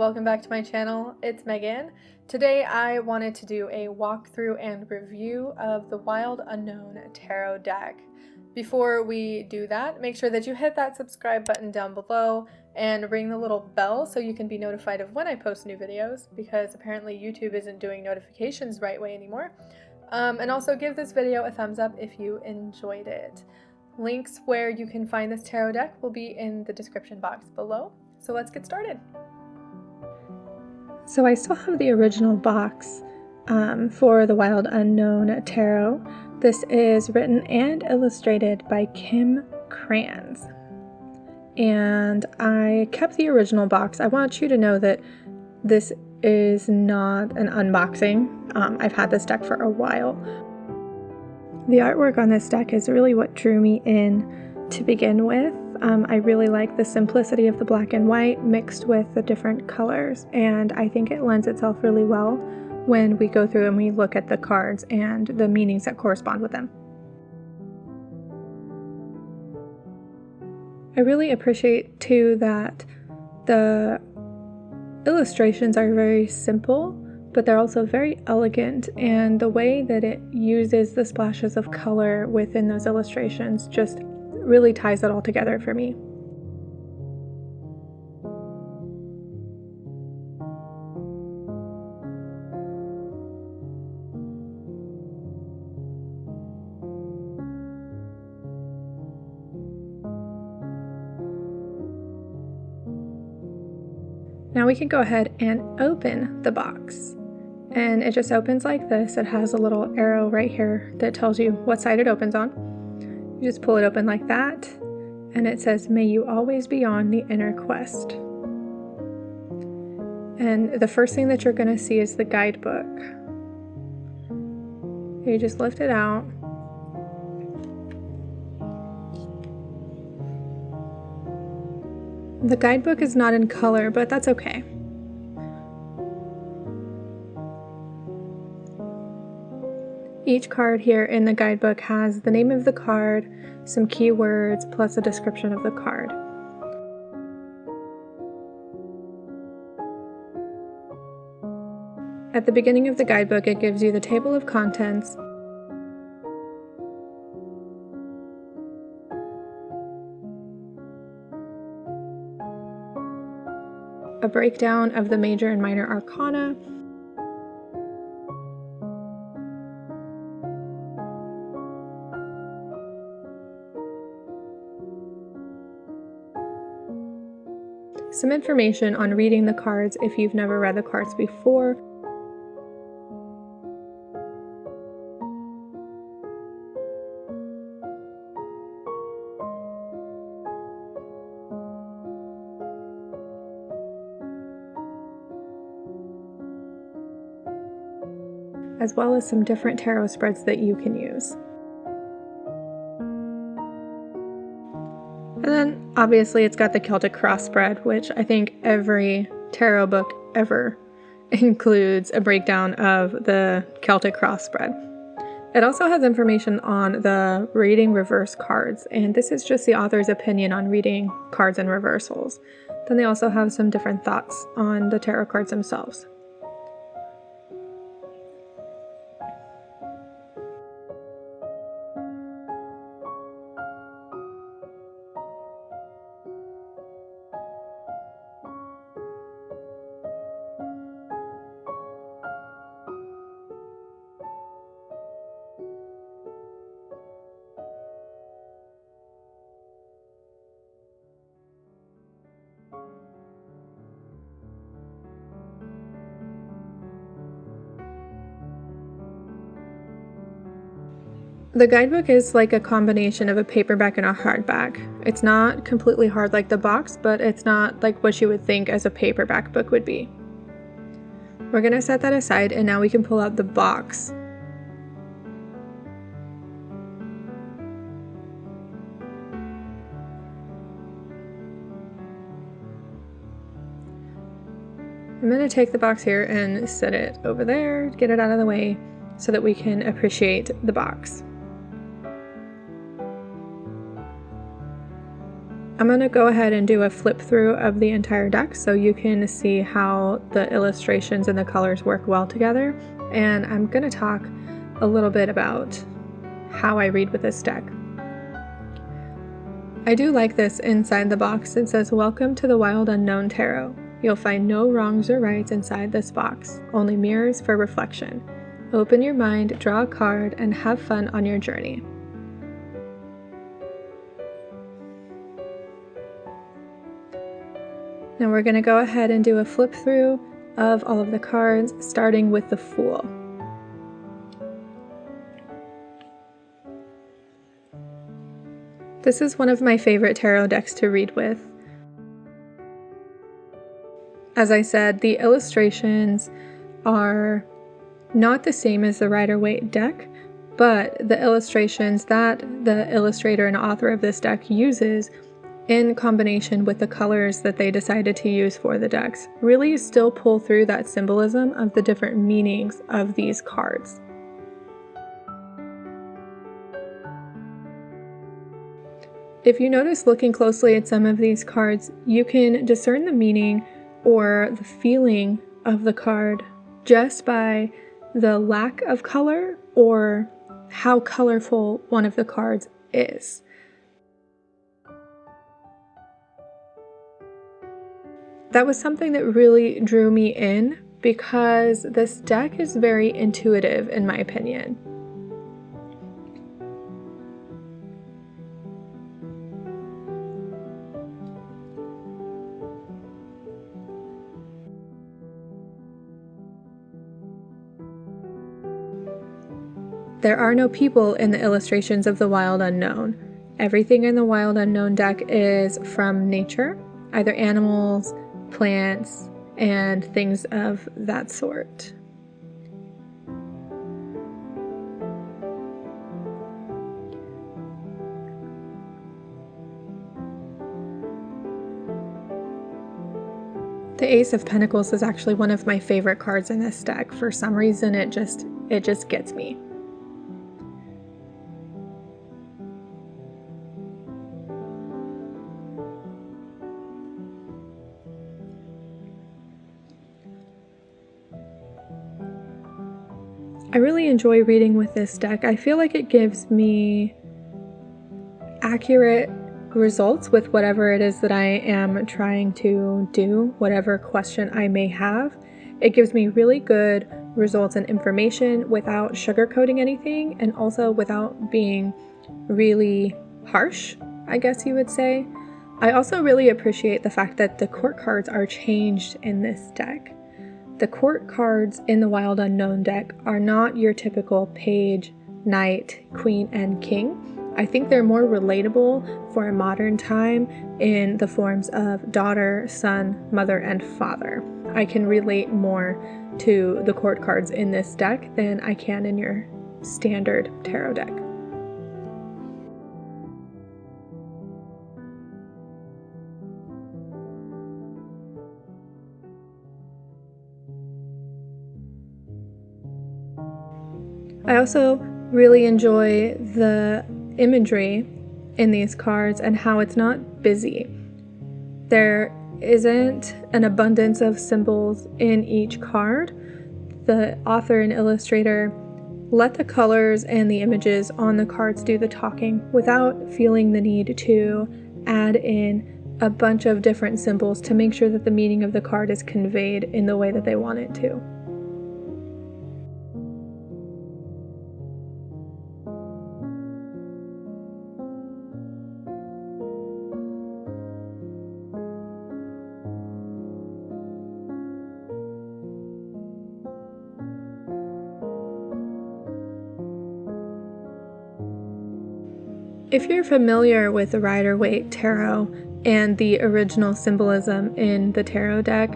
welcome back to my channel. It's Megan. Today I wanted to do a walkthrough and review of the Wild Unknown Tarot deck. Before we do that, make sure that you hit that subscribe button down below and ring the little bell so you can be notified of when I post new videos, because apparently YouTube isn't doing notifications the right way anymore. And also give this video a thumbs up if you enjoyed it. Links where you can find this tarot deck will be in the description box below. So let's get started. So I still have the original box for the Wild Unknown Tarot. This is written and illustrated by Kim Krans. And I kept the original box. I want you to know that this is not an unboxing. I've had this deck for a while. The artwork on this deck is really what drew me in to begin with. I really like the simplicity of the black and white mixed with the different colors, and I think it lends itself really well when we go through and we look at the cards and the meanings that correspond with them. I really appreciate too that the illustrations are very simple, but they're also very elegant, and the way that it uses the splashes of color within those illustrations just really ties it all together for me. Now we can go ahead and open the box. And it just opens like this. It has a little arrow right here that tells you what side it opens on. You just pull it open like that, and it says, "May you always be on the inner quest." And the first thing that you're going to see is the guidebook. You just lift it out. The guidebook is not in color, but that's okay. Each card here in the guidebook has the name of the card, some keywords, plus a description of the card. At the beginning of the guidebook, it gives you the table of contents, a breakdown of the major and minor arcana, some information on reading the cards if you've never read the cards before, as well as some different tarot spreads that you can use. And then, obviously, it's got the Celtic cross spread, which I think every tarot book ever includes a breakdown of the Celtic cross spread. It also has information on the reading reverse cards, and this is just the author's opinion on reading cards and reversals. Then they also have some different thoughts on the tarot cards themselves. The guidebook is like a combination of a paperback and a hardback. It's not completely hard like the box, but it's not like what you would think as a paperback book would be. We're going to set that aside, and now we can pull out the box. I'm going to take the box here and set it over there, get it out of the way so that we can appreciate the box. I'm going to go ahead and do a flip through of the entire deck so you can see how the illustrations and the colors work well together, and I'm going to talk a little bit about how I read with this deck. I do like this inside the box. It says, "Welcome to the Wild Unknown Tarot. You'll find no wrongs or rights inside this box, only mirrors for reflection. Open your mind, draw a card, and have fun on your journey." Now we're going to go ahead and do a flip through of all of the cards, starting with the Fool. This is one of my favorite tarot decks to read with. As I said, the illustrations are not the same as the Rider-Waite deck, but the illustrations that the illustrator and author of this deck uses in combination with the colors that they decided to use for the decks really still pull through that symbolism of the different meanings of these cards. If you notice looking closely at some of these cards, you can discern the meaning or the feeling of the card just by the lack of color or how colorful one of the cards is. That was something that really drew me in because this deck is very intuitive in my opinion. There are no people in the illustrations of the Wild Unknown. Everything in the Wild Unknown deck is from nature, either animals, plants, and things of that sort. The Ace of Pentacles is actually one of my favorite cards in this deck. For some reason, it just gets me. I really enjoy reading with this deck. I feel like it gives me accurate results with whatever it is that I am trying to do, whatever question I may have. It gives me really good results and information without sugarcoating anything and also without being really harsh, I guess you would say. I also really appreciate the fact that the court cards are changed in this deck. The court cards in the Wild Unknown deck are not your typical page, knight, queen, and king. I think they're more relatable for a modern time in the forms of daughter, son, mother, and father. I can relate more to the court cards in this deck than I can in your standard tarot deck. I also really enjoy the imagery in these cards and how it's not busy. There isn't an abundance of symbols in each card. The author and illustrator let the colors and the images on the cards do the talking without feeling the need to add in a bunch of different symbols to make sure that the meaning of the card is conveyed in the way that they want it to. If you're familiar with the Rider-Waite tarot and the original symbolism in the tarot deck,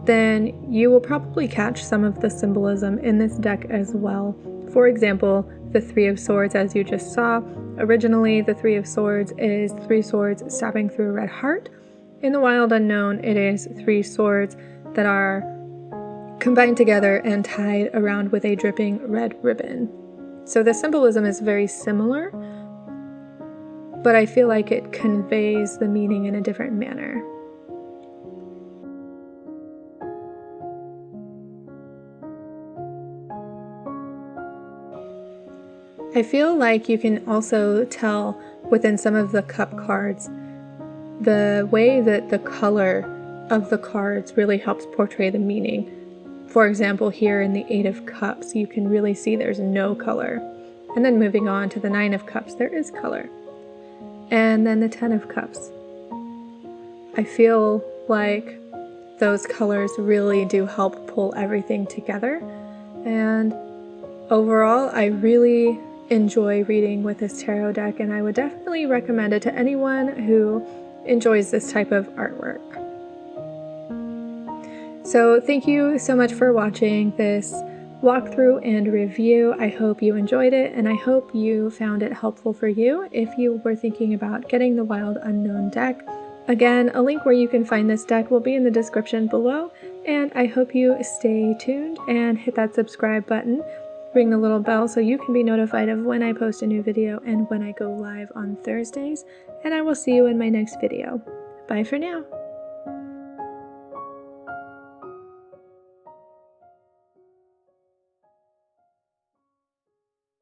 then you will probably catch some of the symbolism in this deck as well. For example, the Three of Swords, as you just saw. Originally, the Three of Swords is three swords stabbing through a red heart. In the Wild Unknown, it is three swords that are combined together and tied around with a dripping red ribbon. So the symbolism is very similar, but I feel like it conveys the meaning in a different manner. I feel like you can also tell within some of the cup cards the way that the color of the cards really helps portray the meaning. For example, here in the 8 of Cups, you can really see there's no color. And then moving on to the 9 of Cups, there is color. And then the 10 of Cups. I feel like those colors really do help pull everything together. And overall, I really enjoy reading with this tarot deck, and I would definitely recommend it to anyone who enjoys this type of artwork. So thank you so much for watching this walkthrough and review. I hope you enjoyed it, and I hope you found it helpful for you if you were thinking about getting the Wild Unknown deck. Again, a link where you can find this deck will be in the description below, and I hope you stay tuned and hit that subscribe button. Ring the little bell so you can be notified of when I post a new video and when I go live on Thursdays, and I will see you in my next video. Bye for now.